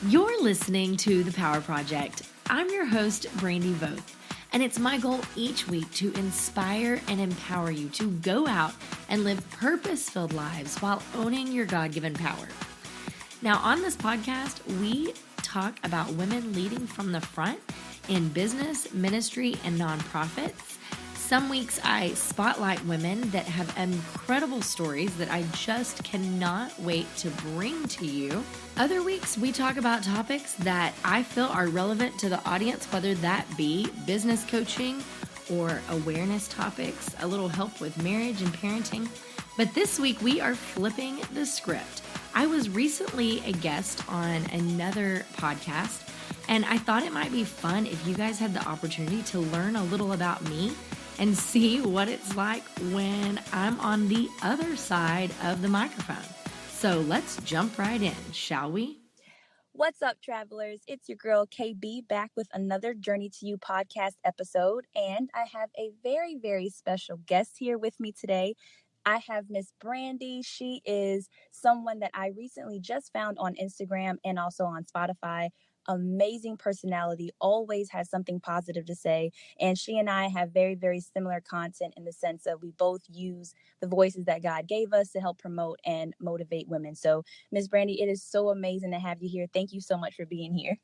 You're listening to The Power Project. I'm your host, Brandy Voth, and it's my goal each week to inspire and empower you to go out and live purpose-filled lives while owning your God-given power. Now, on this podcast, we talk about women leading from the front in business, ministry, and nonprofits. Some weeks I spotlight women that have incredible stories that I just cannot wait to bring to you. Other weeks we talk about topics that I feel are relevant to the audience, whether that be business coaching or awareness topics, a little help with marriage and parenting. But this week we are flipping the script. I was recently a guest on another podcast, and I thought it might be fun if you guys had the opportunity to learn a little about me and see what it's like when I'm on the other side of the microphone. So let's jump right in, shall we? What's up, travelers? It's your girl KB back with another Journey to You podcast episode, and I have a very, very special guest here with me today. I have Miss Brandy. She is someone that I recently just found on Instagram and also on Spotify. Amazing personality, always has something positive to say. And she and I have very, very similar content in the sense that we both use the voices that God gave us to help promote and motivate women. So, Miss Brandy, it is so amazing to have you here. Thank you so much for being here.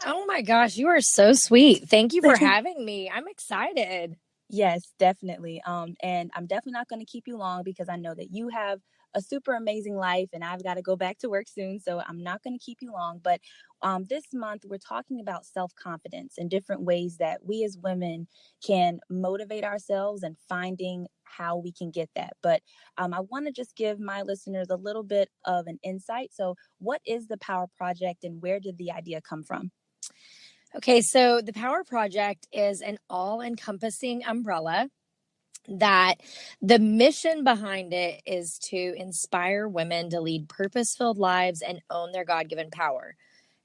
Oh my gosh, you are so sweet. Thank you for having me. I'm excited. Yes, definitely. And I'm definitely not going to keep you long because I know that you have a super amazing life and I've got to go back to work soon. So I'm not going to keep you long. But this month, we're talking about self-confidence and different ways that we as women can motivate ourselves and finding how we can get that. But I want to just give my listeners a little bit of an insight. So what is the Power Project and where did the idea come from? Okay, so the Power Project is an all-encompassing umbrella that the mission behind it is to inspire women to lead purpose-filled lives and own their God-given power.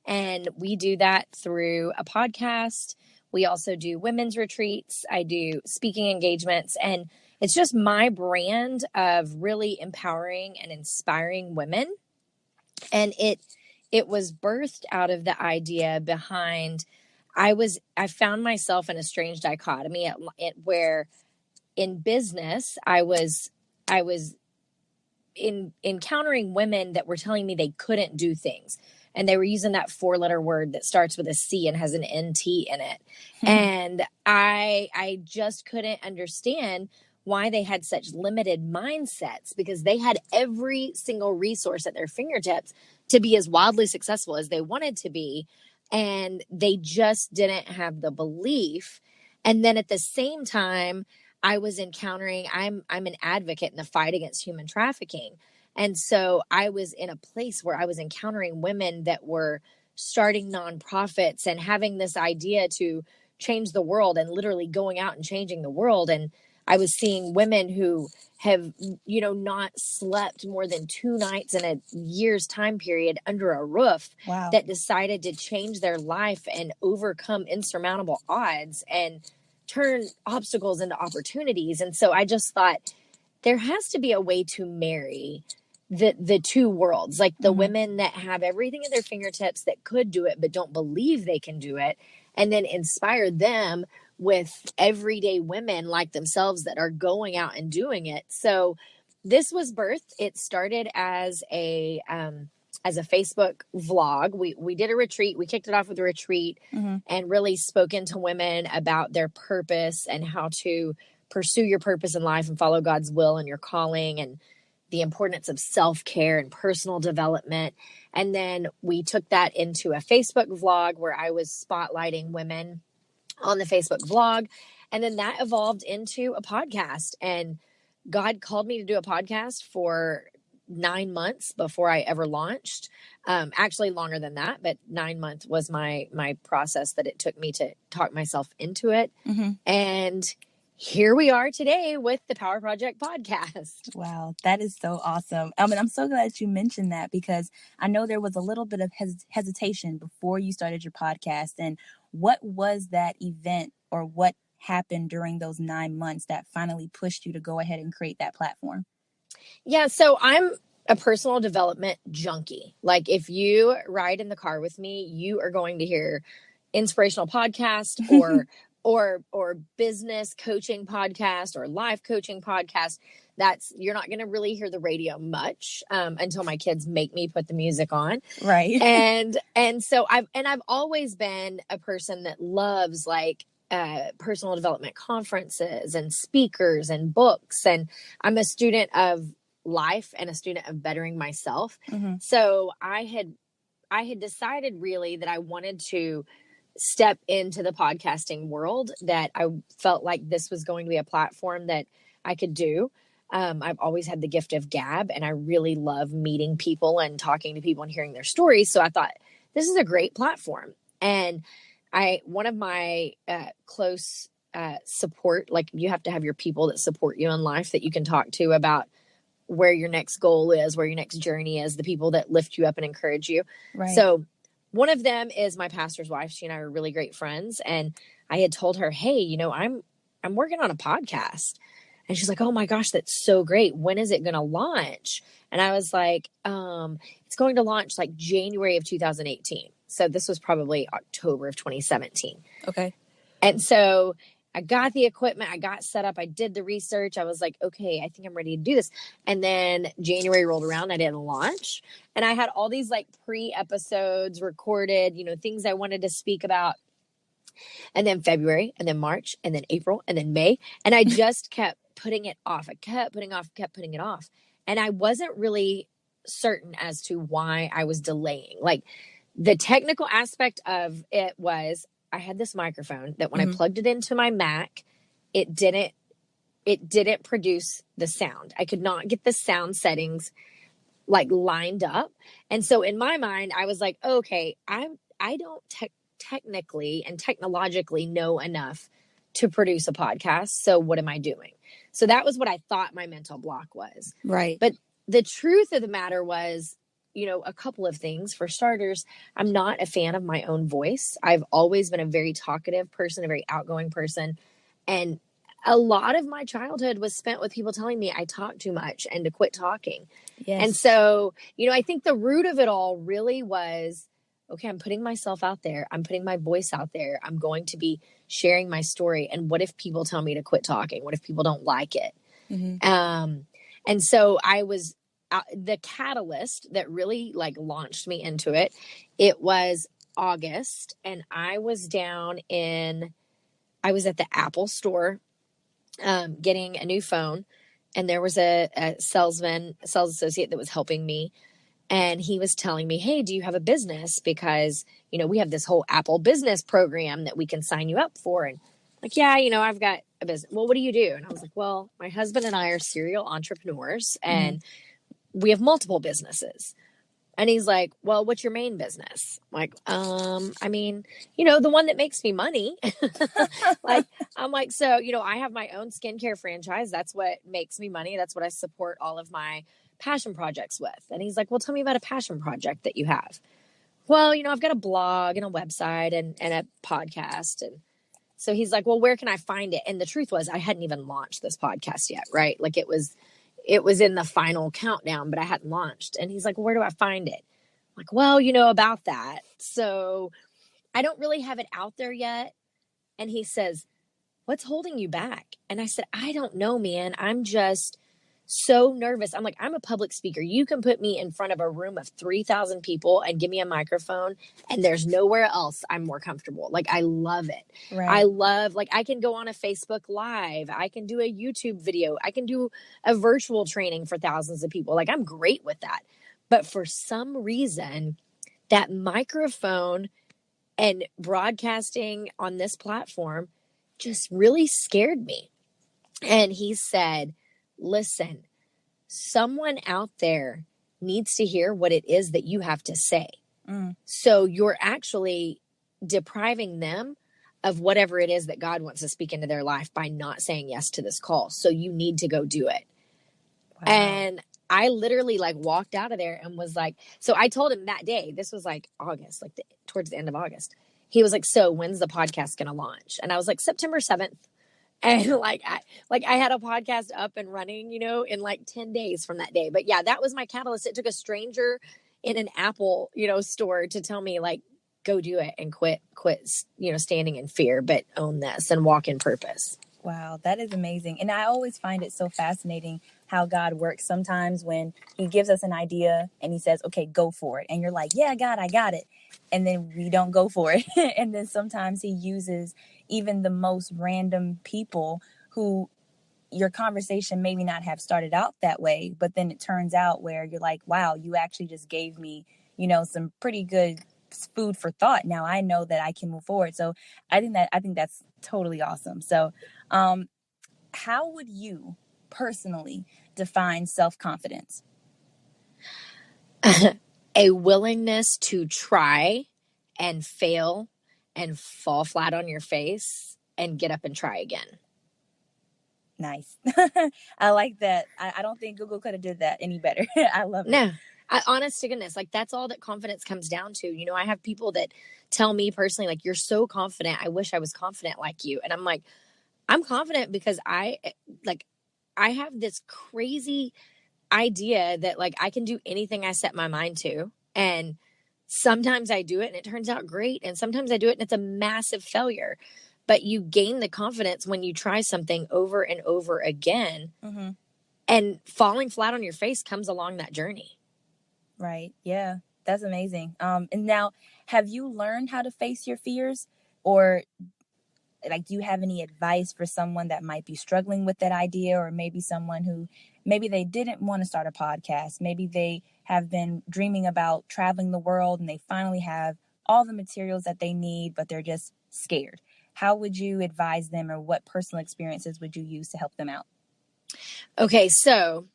And we do that through a podcast. We also do women's retreats. I do speaking engagements, and it's just my brand of really empowering and inspiring women. And it was birthed out of the idea behind I found myself in a strange dichotomy where in business I was encountering women that were telling me they couldn't do things, and they were using that 4-letter word that starts with a C and has an NT in it. And I just couldn't understand why they had such limited mindsets, because they had every single resource at their fingertips to be as wildly successful as they wanted to be. And they just didn't have the belief. And then at the same time, I was encountering, I'm an advocate in the fight against human trafficking. And so I was in a place where I was encountering women that were starting nonprofits and having this idea to change the world and literally going out and changing the world. And I was seeing women who have, not slept more than 2 nights in a year's time period under a roof. Wow. That decided to change their life and overcome insurmountable odds and turn obstacles into opportunities. And so I just thought there has to be a way to marry the two worlds, like the women that have everything at their fingertips that could do it, but don't believe they can do it, and then inspire them with everyday women like themselves that are going out and doing it. So this was birthed. It started as a Facebook vlog. We did a retreat. We kicked it off with a retreat and really spoken to women about their purpose and how to pursue your purpose in life and follow God's will and your calling, and the importance of self-care and personal development. And then we took that into a Facebook vlog where I was spotlighting women on the Facebook vlog. And then that evolved into a podcast. And God called me to do a podcast for 9 months before I ever launched. Actually longer than that, but 9 months was my process that it took me to talk myself into it. And here we are today with the Power Project podcast. Wow, that is so awesome. And I'm so glad you mentioned that, because I know there was a little bit of hesitation before you started your podcast. And what was that event, or what happened during those 9 months that finally pushed you to go ahead and create that platform? Yeah, so I'm a personal development junkie. Like if you ride in the car with me, you are going to hear inspirational podcast or business coaching podcast or life coaching podcast. You're not going to really hear the radio much until my kids make me put the music on. Right. And so I've always been a person that loves like personal development conferences and speakers and books. And I'm a student of life and a student of bettering myself. Mm-hmm. So I had decided really that I wanted to step into the podcasting world, that I felt like this was going to be a platform that I could do. I've always had the gift of gab, and I really love meeting people and talking to people and hearing their stories. So I thought this is a great platform. And one of my close support, like you have to have your people that support you in life that you can talk to about where your next goal is, where your next journey is, the people that lift you up and encourage you. Right. So one of them is my pastor's wife. She and I are really great friends. And I had told her, hey, I'm working on a podcast. And she's like, oh my gosh, that's so great. When is it going to launch? And I was like, it's going to launch like January of 2018. So this was probably October of 2017. Okay. And so I got the equipment, I got set up, I did the research. I was like, okay, I think I'm ready to do this. And then January rolled around, I didn't launch. And I had all these like pre-episodes recorded, things I wanted to speak about. And then February, and then March, and then April, and then May. And I just kept putting it off. I kept putting it off. And I wasn't really certain as to why I was delaying. Like the technical aspect of it was, I had this microphone that when I plugged it into my Mac, it didn't produce the sound. I could not get the sound settings like lined up. And so in my mind, I was like, okay, I don't technically and technologically know enough to produce a podcast. So what am I doing? So that was what I thought my mental block was. Right. But the truth of the matter was, a couple of things. For starters, I'm not a fan of my own voice. I've always been a very talkative person, a very outgoing person. And a lot of my childhood was spent with people telling me I talk too much and to quit talking. Yes. And so, I think the root of it all really was, okay, I'm putting myself out there. I'm putting my voice out there. I'm going to be sharing my story. And what if people tell me to quit talking? What if people don't like it? Mm-hmm. And so I was the catalyst that really like launched me into it. It was August, and I was at the Apple store getting a new phone, and there was a sales associate that was helping me. And he was telling me, hey, do you have a business? Because, we have this whole Apple business program that we can sign you up for. And like, yeah, I've got a business. Well, what do you do? And I was like, well, my husband and I are serial entrepreneurs, and we have multiple businesses. And he's like, well, what's your main business? I'm like, the one that makes me money. I'm like, so, I have my own skincare franchise. That's what makes me money. That's what I support all of my passion projects with. And he's like, well, tell me about a passion project that you have. Well, I've got a blog and a website and a podcast. And so he's like, well, where can I find it? And the truth was, I hadn't even launched this podcast yet, right? Like it was in the final countdown, but I hadn't launched. And he's like, well, where do I find it? I'm like, well, about that. So I don't really have it out there yet. And he says, what's holding you back? And I said, I don't know, man. I'm just so nervous. I'm like, I'm a public speaker. You can put me in front of a room of 3,000 people and give me a microphone, and there's nowhere else I'm more comfortable. Like, I love it. Right. I love, like, I can go on a Facebook Live. I can do a YouTube video. I can do a virtual training for thousands of people. Like, I'm great with that. But for some reason, that microphone and broadcasting on this platform just really scared me. And he said, listen, someone out there needs to hear what it is that you have to say. So you're actually depriving them of whatever it is that God wants to speak into their life by not saying yes to this call. So you need to go do it. Wow. And I literally like walked out of there and was like, so I told him that day, this was like August, like towards the end of August. He was like, so when's the podcast going to launch? And I was like, September 7th. And I had a podcast up and running, in like 10 days from that day. But yeah, that was my catalyst. It took a stranger in an Apple, store to tell me like, go do it and quit, standing in fear, but own this and walk in purpose. Wow, that is amazing. And I always find it so fascinating how God works sometimes when he gives us an idea and he says, okay, go for it. And you're like, yeah, God, I got it. And then we don't go for it. And then sometimes he uses even the most random people who your conversation maybe not have started out that way, but then it turns out where you're like, wow, you actually just gave me, some pretty good food for thought. Now I know that I can move forward. So I think that's totally awesome. So, how would you personally define self-confidence? A willingness to try and fail and fall flat on your face and get up and try again. Nice. I like that. I don't think Google could have did that any better. I love it. No, honest to goodness, like that's all that confidence comes down to. I have people that tell me personally, like, you're so confident. I wish I was confident like you. And I'm like, I'm confident because I have this crazy idea that like I can do anything I set my mind to. And sometimes I do it and it turns out great. And sometimes I do it and it's a massive failure. But you gain the confidence when you try something over and over again. Mm-hmm. And falling flat on your face comes along that journey. Right. Yeah. That's amazing. And now, have you learned how to face your fears? Or like, do you have any advice for someone that might be struggling with that idea? Or maybe someone who maybe they didn't want to start a podcast. Maybe they have been dreaming about traveling the world and they finally have all the materials that they need, but they're just scared. How would you advise them, or what personal experiences would you use to help them out? Okay, so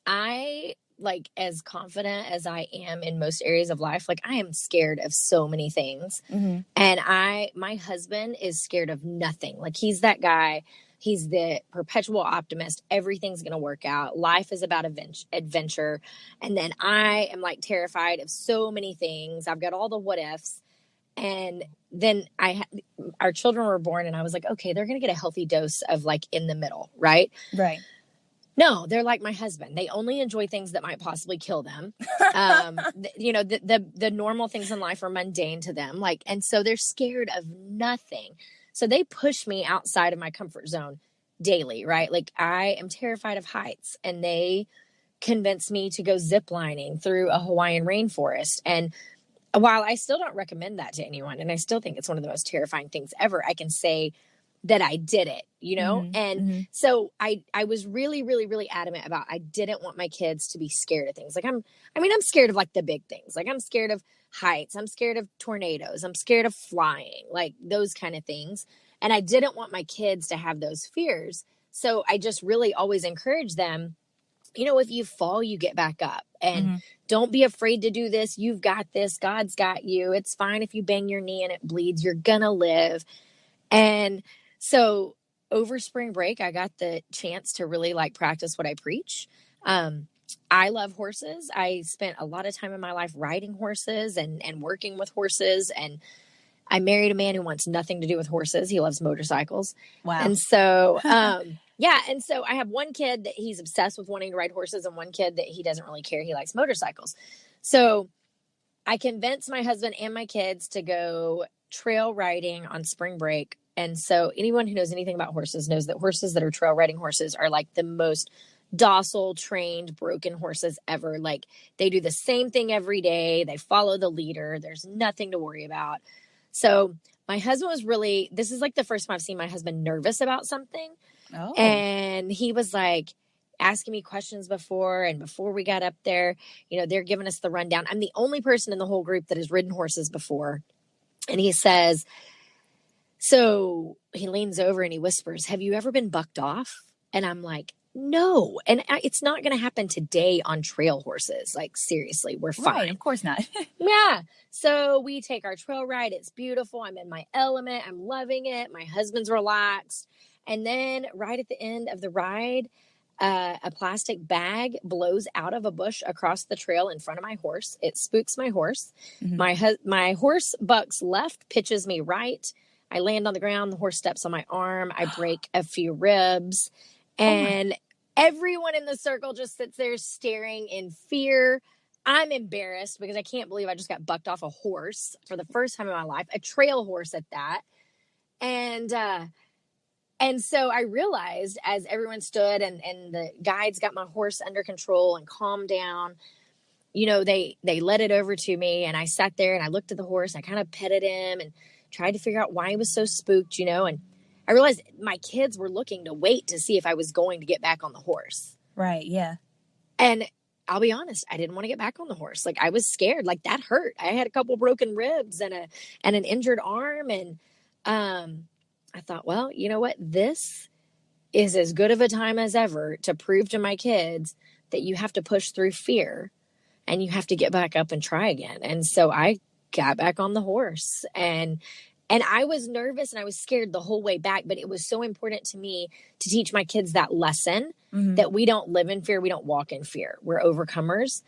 I, like, as confident as I am in most areas of life, like, I am scared of so many things. Mm-hmm. And my husband is scared of nothing. Like, he's that guy. He's the perpetual optimist. Everything's going to work out. Life is about adventure. And then I am like terrified of so many things. I've got all the what ifs. And then our children were born and I was like, okay, they're going to get a healthy dose of like in the middle. Right. Right. No, they're like my husband. They only enjoy things that might possibly kill them. The normal things in life are mundane to them. Like, and so they're scared of nothing. So they push me outside of my comfort zone daily, right? Like, I am terrified of heights, and they convince me to go ziplining through a Hawaiian rainforest. And while I still don't recommend that to anyone, and I still think it's one of the most terrifying things ever, I can say that I did it, Mm-hmm, and mm-hmm. So I was really, really, really adamant about, I didn't want my kids to be scared of things. Like, I'm scared of like the big things. Like, I'm scared of heights. I'm scared of tornadoes. I'm scared of flying, like those kind of things. And I didn't want my kids to have those fears. So I just really always encourage them, if you fall, you get back up, and mm-hmm. Don't be afraid to do this. You've got this. God's got you. It's fine if you bang your knee and it bleeds. You're gonna live. And so over spring break, I got the chance to really like practice what I preach. I love horses. I spent a lot of time in my life riding horses and working with horses. And I married a man who wants nothing to do with horses. He loves motorcycles. Wow. And so, yeah. And so I have one kid that he's obsessed with wanting to ride horses, and one kid that he doesn't really care. He likes motorcycles. So I convinced my husband and my kids to go trail riding on spring break. And so anyone who knows anything about horses knows that horses that are trail riding horses are like the most docile, trained, broken horses ever. Like, they do the same thing every day. They follow the leader. There's nothing to worry about. So my husband was really, this is like the first time I've seen my husband nervous about something. Oh. And he was like asking me questions before we got up there, they're giving us the rundown. I'm the only person in the whole group that has ridden horses before. And he says, so he leans over and he whispers, have you ever been bucked off? And I'm like, no. And it's not going to happen today on trail horses. Like, seriously, we're fine. Right, of course not. Yeah. So we take our trail ride. It's beautiful. I'm in my element. I'm loving it. My husband's relaxed. And then right at the end of the ride, a plastic bag blows out of a bush across the trail in front of my horse. It spooks my horse. Mm-hmm. My horse bucks left, pitches me right. I land on the ground, the horse steps on my arm, I break a few ribs, Oh and everyone in the circle just sits there staring in fear. I'm embarrassed because I can't believe I just got bucked off a horse for the first time in my life, a trail horse at that. And so I realized as everyone stood and the guides got my horse under control and calmed down, they led it over to me, and I sat there and I looked at the horse. I kind of petted him and tried to figure out why he was so spooked, and I realized my kids were looking to wait to see if I was going to get back on the horse. Right. Yeah. And I'll be honest, I didn't want to get back on the horse. Like, I was scared. Like, that hurt. I had a couple broken ribs and an injured arm. And I thought, well, you know what? This is as good of a time as ever to prove to my kids that you have to push through fear and you have to get back up and try again. And so I got back on the horse, and I was nervous and I was scared the whole way back, but it was so important to me to teach my kids that lesson, that we don't live in fear. We don't walk in fear. We're overcomers.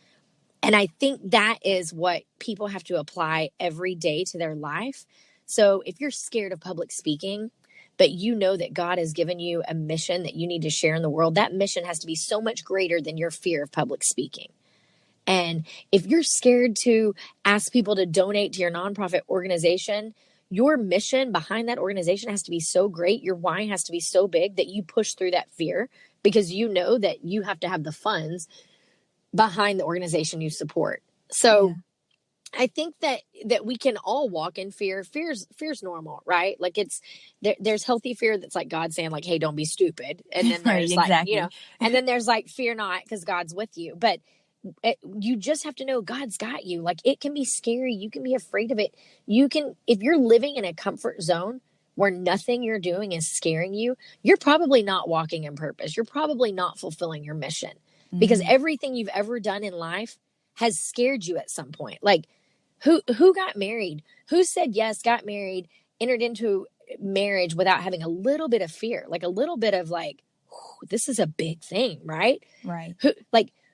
And I think that is what people have to apply every day to their life. So if you're scared of public speaking, but you know that God has given you a mission that you need to share in the world, that mission has to be so much greater than your fear of public speaking. And if you're scared to ask people to donate to your nonprofit organization, your mission behind that organization has to be so great. Your why has to be so big that you push through that fear, because you know that you have to have the funds behind the organization you support. So I think that we can all walk in fear. Fear's normal, right? Like, there's healthy fear that's like God saying like, hey, don't be stupid. And then there's exactly. and then there's like, fear not, because God's with you. But you just have to know God's got you. Like, it can be scary. You can be afraid of it. If you're living in a comfort zone where nothing you're doing is scaring you, you're probably not walking in purpose. You're probably not fulfilling your mission, because everything you've ever done in life has scared you at some point. Like, who got married? Who said yes, got married, entered into marriage without having a little bit of fear, like a little bit of like, this is a big thing, right? Right.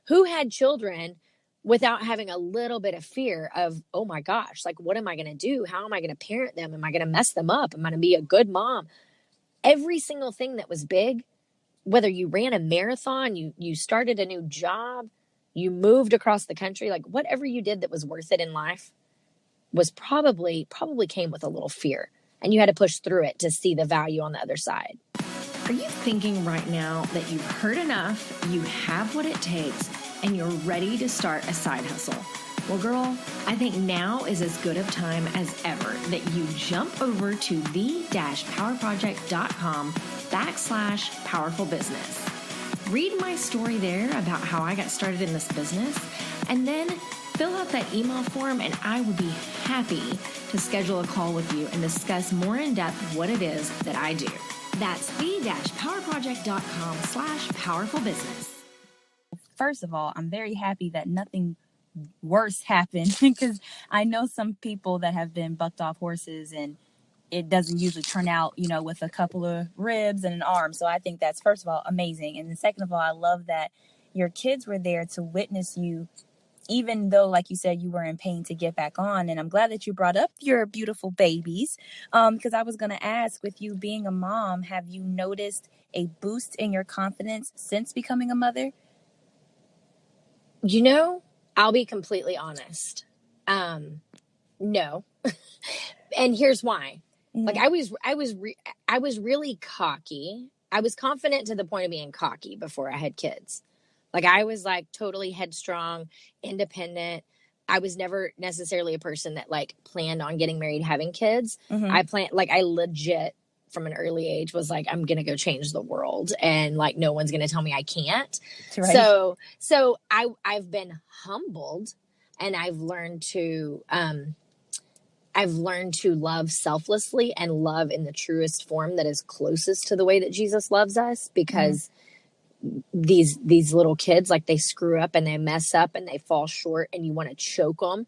Who had children without having a little bit of fear of, oh my gosh, like, what am I going to do? How am I going to parent them? Am I going to mess them up? Am I going to be a good mom? Every single thing that was big, whether you ran a marathon, you started a new job, you moved across the country, like whatever you did that was worth it in life was probably came with a little fear, and you had to push through it to see the value on the other side. Are you thinking right now that you've heard enough, you have what it takes, and you're ready to start a side hustle? Well, girl, I think now is as good of time as ever that you jump over to the-powerproject.com/powerful business. Read my story there about how I got started in this business, and then fill out that email form, and I would be happy to schedule a call with you and discuss more in depth what it is that I do. That's the-powerproject.com/powerful business. First of all, I'm very happy that nothing worse happened, because I know some people that have been bucked off horses and it doesn't usually turn out, with a couple of ribs and an arm. So I think that's, first of all, amazing. And then second of all, I love that your kids were there to witness you, even though, like you said, you were in pain to get back on. And I'm glad that you brought up your beautiful babies, because I was going to ask, with you being a mom, have you noticed a boost in your confidence since becoming a mother? I'll be completely honest. No. And here's why. Like, I was really cocky. I was confident to the point of being cocky before I had kids. Like, I was like totally headstrong, independent. I was never necessarily a person that like planned on getting married, having kids. I legit from an early age was like, I'm going to go change the world, and like, no one's going to tell me I can't. Right. So I've been humbled, and I've learned to love selflessly and love in the truest form that is closest to the way that Jesus loves us, because these little kids, like, they screw up and they mess up and they fall short, and you want to choke them.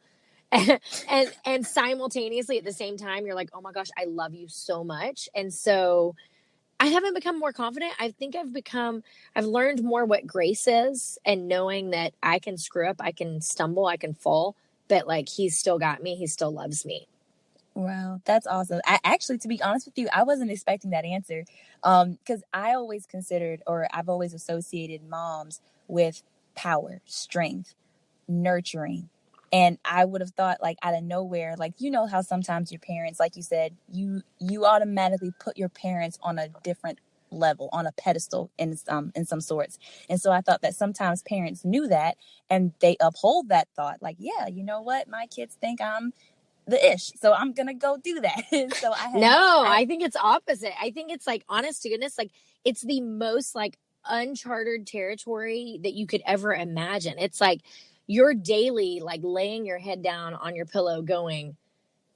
and simultaneously at the same time, you're like, oh my gosh, I love you so much. And so I haven't become more confident. I think I've learned more what grace is, and knowing that I can screw up, I can stumble, I can fall, but like, he's still got me. He still loves me. Wow, that's awesome. I actually, to be honest with you, I wasn't expecting that answer. Because I always considered, or I've always associated moms with power, strength, nurturing. And I would have thought, like, out of nowhere, like, you know how sometimes your parents, like you said, you automatically put your parents on a different level, on a pedestal in some sorts. And so I thought that sometimes parents knew that and they uphold that thought, like, yeah, you know what, my kids think I'm the ish, so I'm gonna go do that. So No, I I think it's opposite. I think it's like, honest to goodness, like it's the most like uncharted territory that you could ever imagine. It's like you're daily like laying your head down on your pillow going,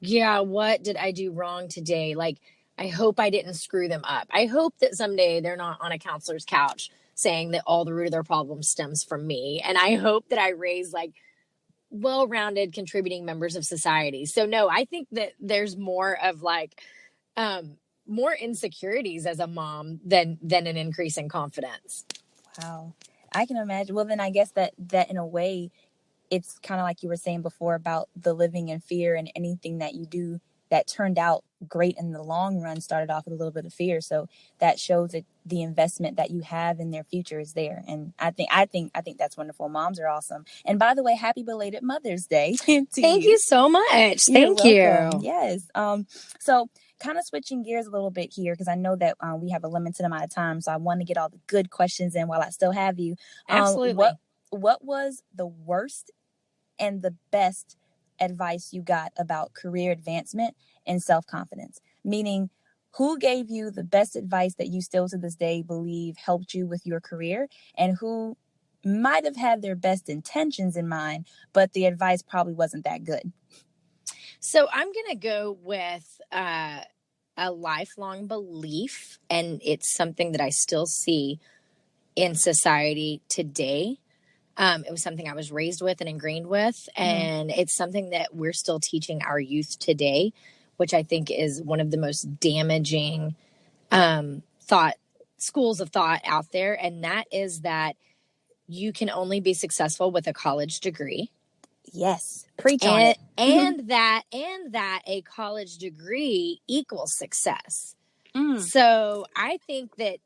yeah, what did I do wrong today? Like, I hope I didn't screw them up. I hope that someday they're not on a counselor's couch saying that all the root of their problem stems from me. And I hope that I raise like well-rounded contributing members of society. So no, I think that there's more of like more insecurities as a mom than an increase in confidence. Wow, I can imagine. Well, then I guess that in a way, it's kind of like you were saying before about the living in fear, and anything that you do that turned out great in the long run started off with a little bit of fear. So that shows that the investment that you have in their future is there. And I think that's wonderful. Moms are awesome. And by the way, happy belated Mother's Day to Thank you. you so much. You're Thank welcome. you. Yes. So kind of switching gears a little bit here, because I know that we have a limited amount of time. So I want to get all the good questions in while I still have you. Absolutely. What was the worst and the best advice you got about career advancement and self-confidence? Meaning, who gave you the best advice that you still to this day believe helped you with your career, and who might have had their best intentions in mind, but the advice probably wasn't that good? So I'm going to go with a lifelong belief, and it's something that I still see in society today. It was something I was raised with and ingrained with, and it's something that we're still teaching our youth today, which I think is one of the most damaging schools of thought out there. And that is that you can only be successful with a college degree. Yes, preach on it. and that a college degree equals success. So I think that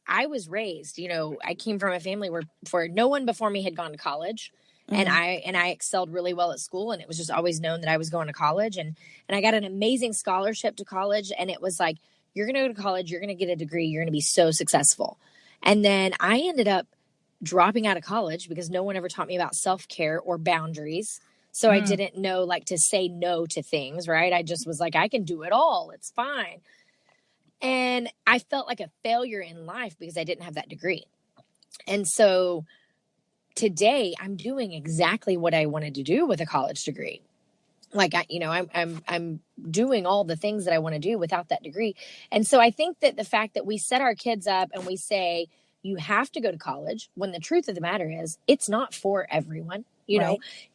I was raised, I came from a family where no one before me had gone to college. And I excelled really well at school, and it was just always known that I was going to college, and I got an amazing scholarship to college. And it was like, you're going to go to college, you're going to get a degree, you're going to be so successful. And then I ended up dropping out of college because no one ever taught me about self-care or boundaries. So I didn't know like to say no to things, right? I just was like, I can do it all. It's fine. And I felt like a failure in life because I didn't have that degree. And so today I'm doing exactly what I wanted to do with a college degree. Like I'm doing all the things that I want to do without that degree. And so I think that the fact that we set our kids up and we say, you have to go to college, when the truth of the matter is it's not for everyone.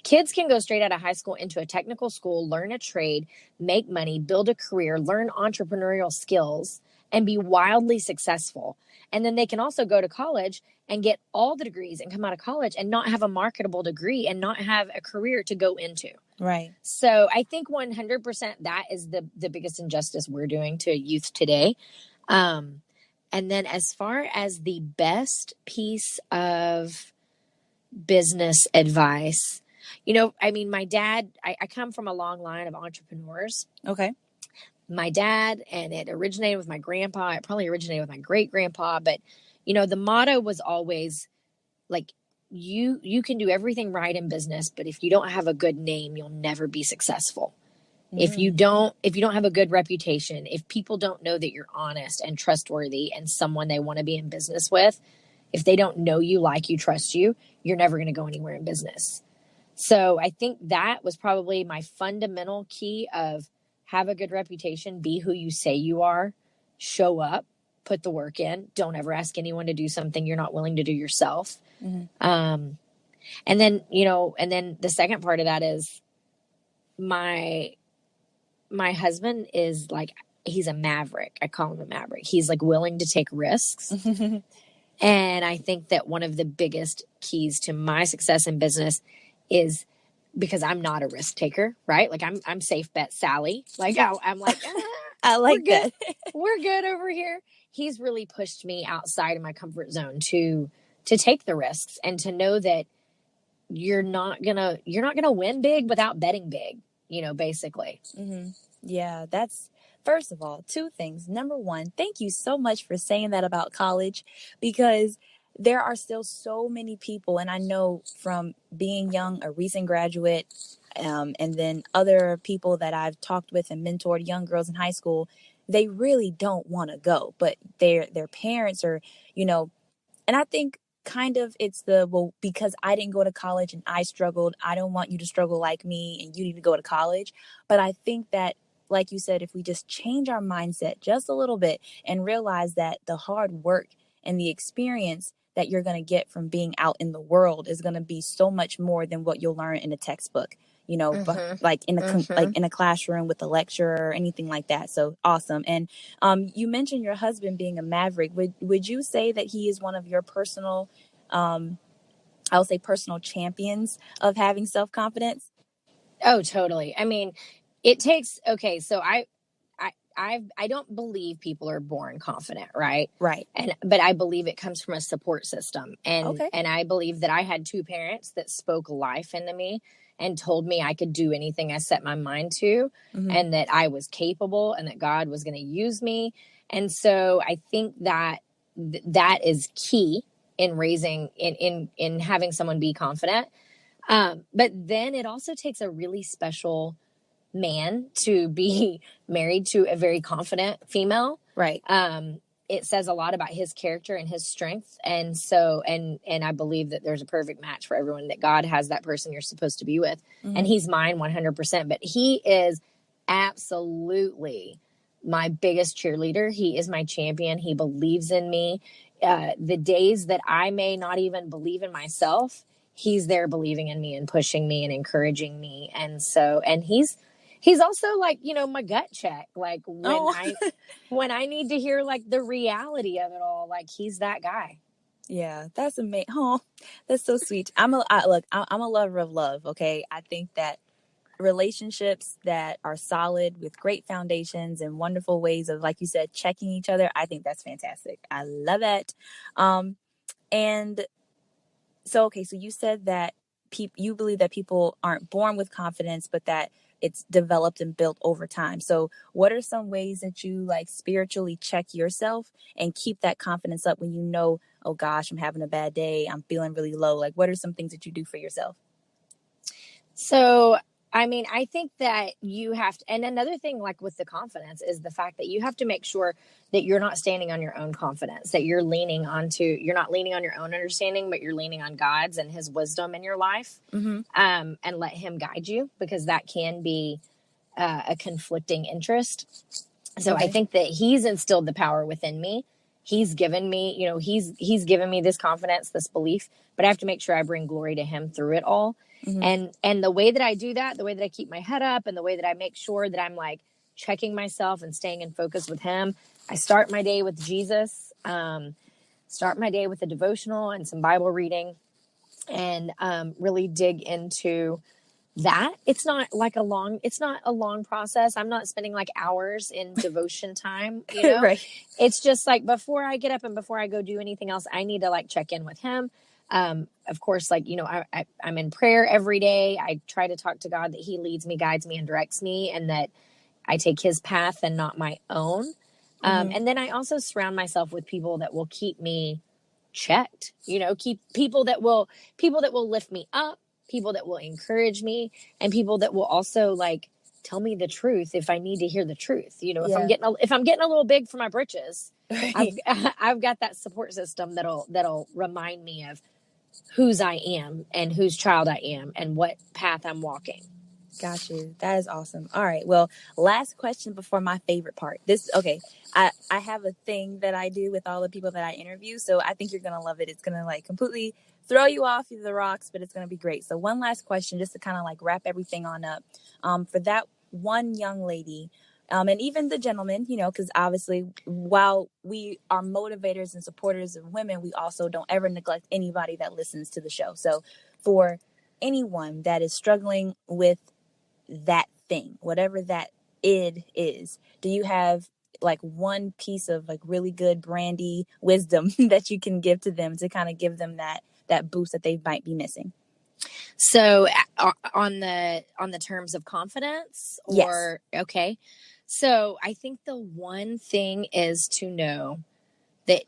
Kids can go straight out of high school into a technical school, learn a trade, make money, build a career, learn entrepreneurial skills, and be wildly successful. And then they can also go to college and get all the degrees and come out of college and not have a marketable degree and not have a career to go into. Right. So I think 100% that is the biggest injustice we're doing to youth today. And then as far as the best piece of business advice, my dad, I come from a long line of entrepreneurs. Okay. My dad, and it originated with my grandpa. It probably originated with my great grandpa, but the motto was always like, you can do everything right in business, but if you don't have a good name, you'll never be successful. If you don't have a good reputation, if people don't know that you're honest and trustworthy and someone they want to be in business with, if they don't know you, like you, trust you, you're never going to go anywhere in business. So I think that was probably my fundamental key of have a good reputation, be who you say you are, show up, put the work in. Don't ever ask anyone to do something you're not willing to do yourself. And then the second part of that is my husband is like, he's a maverick. I call him a maverick. He's like willing to take risks. And I think that one of the biggest keys to my success in business is because I'm not a risk taker, right? Like I'm safe bet Sally. Like I'm like, I we're like good. that. We're good over here. He's really pushed me outside of my comfort zone to take the risks and to know that you're not gonna win big without betting big, basically. Yeah, that's first of all, two things. Number one, thank you so much for saying that about college because there are still so many people, and I know from being young, a recent graduate, and then other people that I've talked with and mentored, young girls in high school, they really don't want to go, but their parents are, you know, and I think kind of it's well, because I didn't go to college and I struggled, I don't want you to struggle like me and you need to go to college. But I think that, like you said, if we just change our mindset just a little bit and realize that the hard work and the experience that you're going to get from being out in the world is going to be so much more than what you'll learn in a textbook, but like in like in a classroom with a lecturer or anything like that. So awesome. And you mentioned your husband being a maverick. Would you say that he is one of your personal, I would say personal champions of having self-confidence? Oh, totally. I mean, it takes, okay, so I don't believe people are born confident, right? Right. But I believe it comes from a support system. Okay. And I believe that I had two parents that spoke life into me and told me I could do anything I set my mind to, and that I was capable and that God was going to use me. And so I think that that is key in raising in having someone be confident. But then it also takes a really special man to be married to a very confident female. Right. It says a lot about his character and his strength. And so, and I believe that there's a perfect match for everyone, that God has that person you're supposed to be with. And he's mine 100%, but he is absolutely my biggest cheerleader. He is my champion. He believes in me. The days that I may not even believe in myself, he's there believing in me and pushing me and encouraging me. And so, and he's also like, my gut check. Like when I need to hear like the reality of it all, like he's that guy. Yeah, that's amazing. Oh, that's so sweet. Look, I'm a lover of love. Okay. I think that relationships that are solid with great foundations and wonderful ways of, like you said, checking each other, I think that's fantastic. I love it. And so, okay, so you said that you believe that people aren't born with confidence, but that it's developed and built over time. So what are some ways that you like spiritually check yourself and keep that confidence up when you know, oh gosh, I'm having a bad day, I'm feeling really low? Like, what are some things that you do for yourself? So, I mean, I think that you have to, and another thing, like with the confidence, is the fact that you have to make sure that you're not standing on your own confidence, that you're not leaning on your own understanding, but you're leaning on God's and his wisdom in your life, and let him guide you, because that can be a conflicting interest. So I think that he's instilled the power within me. He's given me, he's given me this confidence, this belief, but I have to make sure I bring glory to him through it all. And the way that I do that, the way that I keep my head up, and the way that I make sure that I'm like checking myself and staying in focus with him, I start my day with Jesus, start my day with a devotional and some Bible reading, and really dig into that. It's not a long process. I'm not spending like hours in devotion time, Right. It's just like before I get up and before I go do anything else, I need to like check in with him. Of course, like, I'm in prayer every day. I try to talk to God that he leads me, guides me, and directs me, and that I take his path and not my own. And then I also surround myself with people that will keep me checked, keep people that will lift me up, people that will encourage me, and people that will also like tell me the truth if I need to hear the truth. If I'm getting a little big for my britches, Right. I've got that support system that'll remind me of whose I am and whose child I am and what path I'm walking. Got you. That is awesome. All right. Well, last question before my favorite part. Okay. I have a thing that I do with all the people that I interview, so I think you're gonna love it. It's gonna like completely throw you off the rocks, but it's gonna be great. So one last question, just to kind of like wrap everything on up. For that one young lady, and even the gentleman, because obviously while we are motivators and supporters of women, we also don't ever neglect anybody that listens to the show. So for anyone that is struggling with that thing, whatever that id is, do you have like one piece of like really good brandy wisdom that you can give to them to kind of give them that boost that they might be missing? So on the terms of confidence, or Yes. okay. So I think the one thing is to know that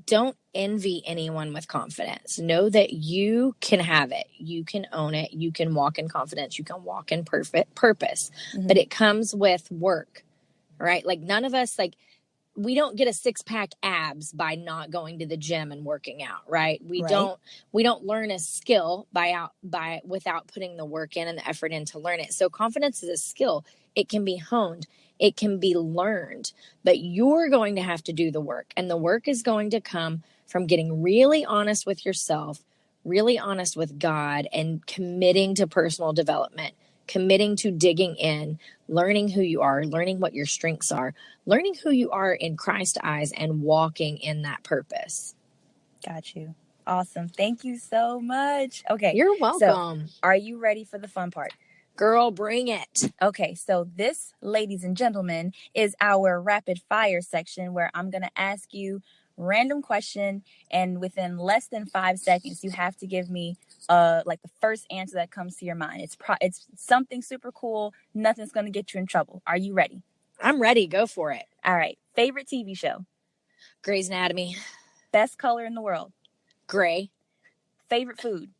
don't envy anyone with confidence. Know that you can have it. You can own it. You can walk in confidence. You can walk in perfect purpose. Mm-hmm. But it comes with work, right? Like none of us, like, we don't get a 6-pack abs by not going to the gym and working out, right? We don't learn a skill without putting the work in and the effort in to learn it. So confidence is a skill. It can be honed. It can be learned, but you're going to have to do the work. And the work is going to come from getting really honest with yourself, really honest with God, and committing to personal development, committing to digging in, learning who you are, learning what your strengths are, learning who you are in Christ's eyes, and walking in that purpose. Got you. Awesome. Thank you so much. Okay. You're welcome. So, are you ready for the fun part? Girl, bring it. Okay, so this, ladies and gentlemen, is our rapid fire section where I'm going to ask you random question, and within less than 5 seconds, you have to give me like the first answer that comes to your mind. It's something super cool. Nothing's going to get you in trouble. Are you ready? I'm ready. Go for it. All right. Favorite TV show? Grey's Anatomy. Best color in the world? Gray. Favorite food?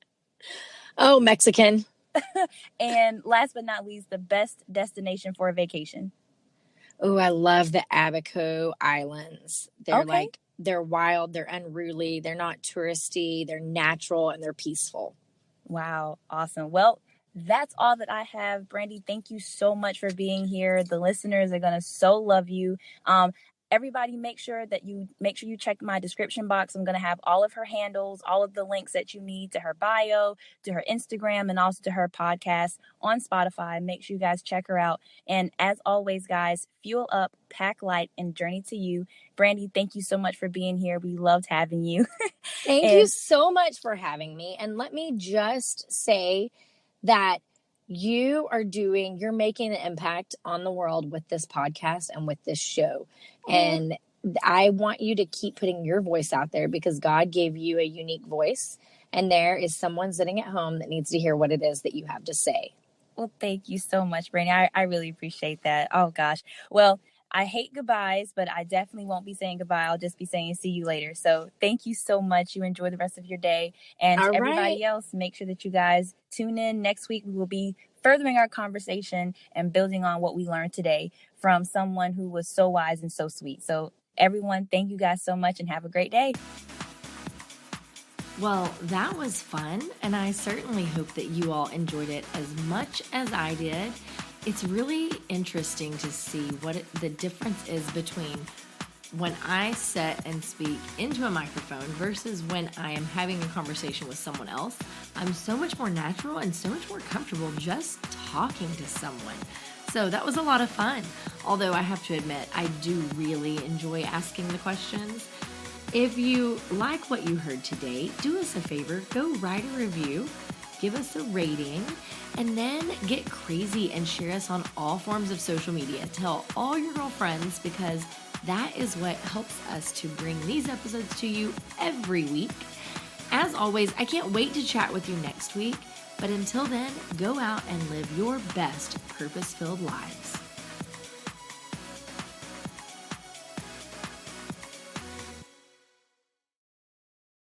Oh, Mexican. And last but not least, the best destination for a vacation? Oh, I love the Abaco Islands. They're wild, they're unruly, they're not touristy, they're natural, and they're peaceful. Wow. Awesome. Well, that's all that I have. Brandy, thank you so much for being here. The listeners are going to so love you. Everybody, make sure you check my description box. I'm going to have all of her handles, all of the links that you need to her bio, to her Instagram, and also to her podcast on Spotify. Make sure you guys check her out. And as always, guys, fuel up, pack light, and journey to you. Brandy, thank you so much for being here. We loved having you. Thank you so much for having me. And let me just say that you're making an impact on the world with this podcast and with this show. And I want you to keep putting your voice out there because God gave you a unique voice. And there is someone sitting at home that needs to hear what it is that you have to say. Well, thank you so much, Brandy. I really appreciate that. Oh, gosh. Well, I hate goodbyes, but I definitely won't be saying goodbye. I'll just be saying see you later. So thank you so much. You enjoy the rest of your day. And All everybody right. else, make sure that you guys tune in next week. We will be furthering our conversation and building on what we learned today from someone who was so wise and so sweet. So everyone, thank you guys so much and have a great day. Well, that was fun, and I certainly hope that you all enjoyed it as much as I did. It's really interesting to see what the difference is between when I sit and speak into a microphone versus when I am having a conversation with someone else. I'm so much more natural and so much more comfortable just talking to someone. So that was a lot of fun. Although I have to admit, I do really enjoy asking the questions. If you like what you heard today, do us a favor, go write a review, give us a rating, and then get crazy and share us on all forms of social media. Tell all your girlfriends because that is what helps us to bring these episodes to you every week. As always, I can't wait to chat with you next week. But until then, go out and live your best purpose-filled lives.